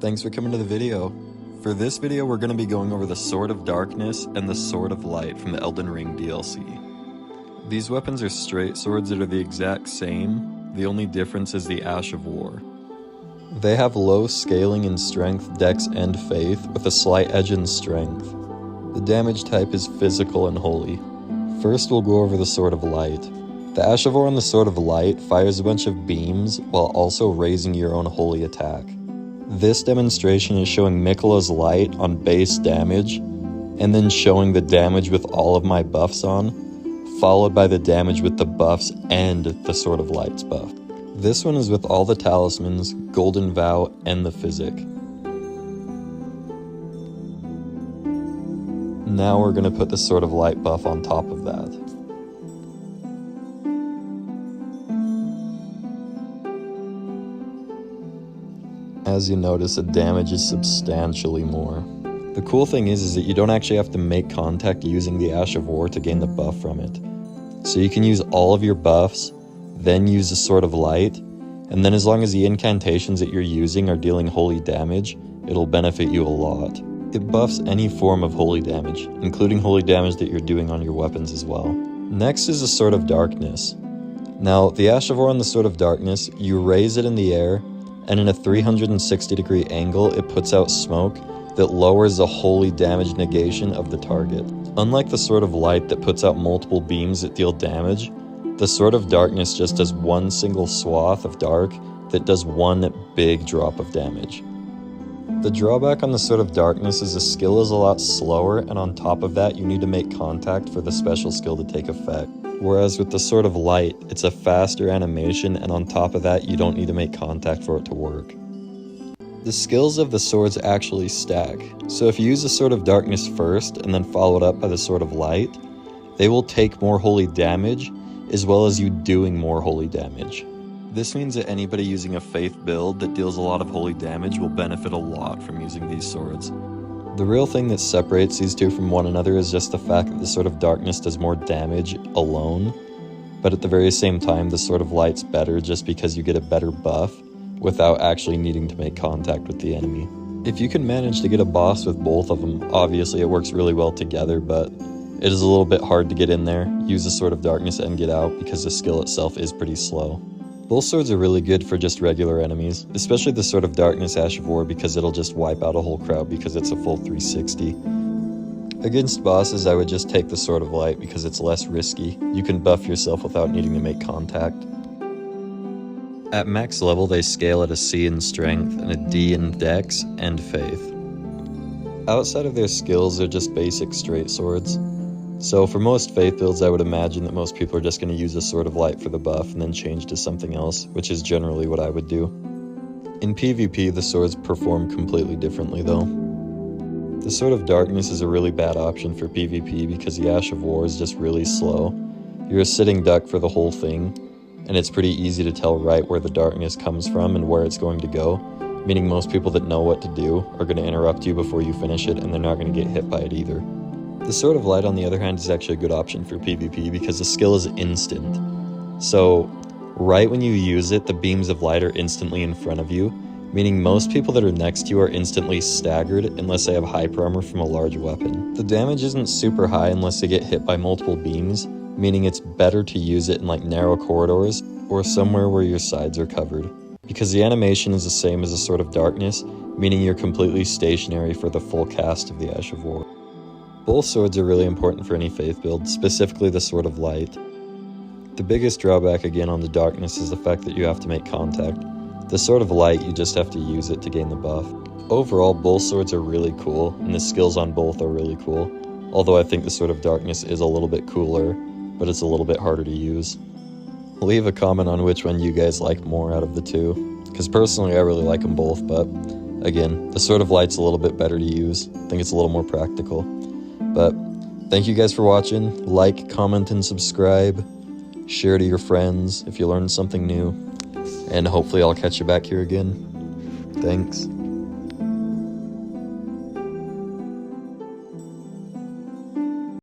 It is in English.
Thanks for coming to the video. For this video, we're going to be going over the Sword of Darkness and the Sword of Light from the Elden Ring DLC. These weapons are straight swords that are the exact same, the only difference is the Ash of War. They have low scaling in strength, dex, and faith, with a slight edge in strength. The damage type is physical and holy. First we'll go over the Sword of Light. The Ash of War and the Sword of Light fires a bunch of beams while also raising your own holy attack. This demonstration is showing Miquella's Light on base damage, and then showing the damage with all of my buffs on, followed by the damage with the buffs and the Sword of Light's buff. This one is with all the talismans, Golden Vow, and the Physic. Now we're going to put the Sword of Light buff on top of that. As you notice, the damage is substantially more. The cool thing is that you don't actually have to make contact using the Ash of War to gain the buff from it. So you can use all of your buffs, then use the Sword of Light, and then as long as the incantations that you're using are dealing holy damage, it'll benefit you a lot. It buffs any form of holy damage, including holy damage that you're doing on your weapons as well. Next is the Sword of Darkness. Now, the Ash of War and the Sword of Darkness, you raise it in the air, and in a 360-degree angle, it puts out smoke that lowers the holy damage negation of the target. Unlike the Sword of Light that puts out multiple beams that deal damage, the Sword of Darkness just does one single swath of dark that does one big drop of damage. The drawback on the Sword of Darkness is the skill is a lot slower, and on top of that, you need to make contact for the special skill to take effect. Whereas with the Sword of Light, it's a faster animation, and on top of that, you don't need to make contact for it to work. The skills of the swords actually stack, so if you use the Sword of Darkness first, and then follow it up by the Sword of Light, they will take more holy damage, as well as you doing more holy damage. This means that anybody using a faith build that deals a lot of holy damage will benefit a lot from using these swords. The real thing that separates these two from one another is just the fact that the Sword of Darkness does more damage alone, but at the very same time the Sword of Light's better just because you get a better buff without actually needing to make contact with the enemy. If you can manage to get a boss with both of them, obviously it works really well together, but it is a little bit hard to get in there, use the Sword of Darkness and get out because the skill itself is pretty slow. Both swords are really good for just regular enemies, especially the Sword of Darkness Ash of War because it'll just wipe out a whole crowd because it's a full 360. Against bosses, I would just take the Sword of Light because it's less risky. You can buff yourself without needing to make contact. At max level, they scale at a C in strength and a D in dex and faith. Outside of their skills, they're just basic straight swords. So for most faith builds, I would imagine that most people are just going to use a Sword of Light for the buff and then change to something else, which is generally what I would do. In PvP, the swords perform completely differently though. The Sword of Darkness is a really bad option for PvP because the Ash of War is just really slow. You're a sitting duck for the whole thing, and it's pretty easy to tell right where the darkness comes from and where it's going to go, meaning most people that know what to do are going to interrupt you before you finish it and they're not going to get hit by it either. The Sword of Light, on the other hand, is actually a good option for PvP because the skill is instant. So, right when you use it, the beams of light are instantly in front of you, meaning most people that are next to you are instantly staggered unless they have hyper armor from a large weapon. The damage isn't super high unless they get hit by multiple beams, meaning it's better to use it in like narrow corridors or somewhere where your sides are covered. Because the animation is the same as the Sword of Darkness, meaning you're completely stationary for the full cast of the Ash of War. Both swords are really important for any faith build, specifically the Sword of Light. The biggest drawback again on the Darkness is the fact that you have to make contact. The Sword of Light, you just have to use it to gain the buff. Overall, both swords are really cool, and the skills on both are really cool, although I think the Sword of Darkness is a little bit cooler, but it's a little bit harder to use. Leave a comment on which one you guys like more out of the two, because personally I really like them both, but again, the Sword of Light's a little bit better to use. I think it's a little more practical. But thank you guys for watching. Like, comment, and subscribe. Share to your friends if you learned something new. And hopefully I'll catch you back here again. Thanks.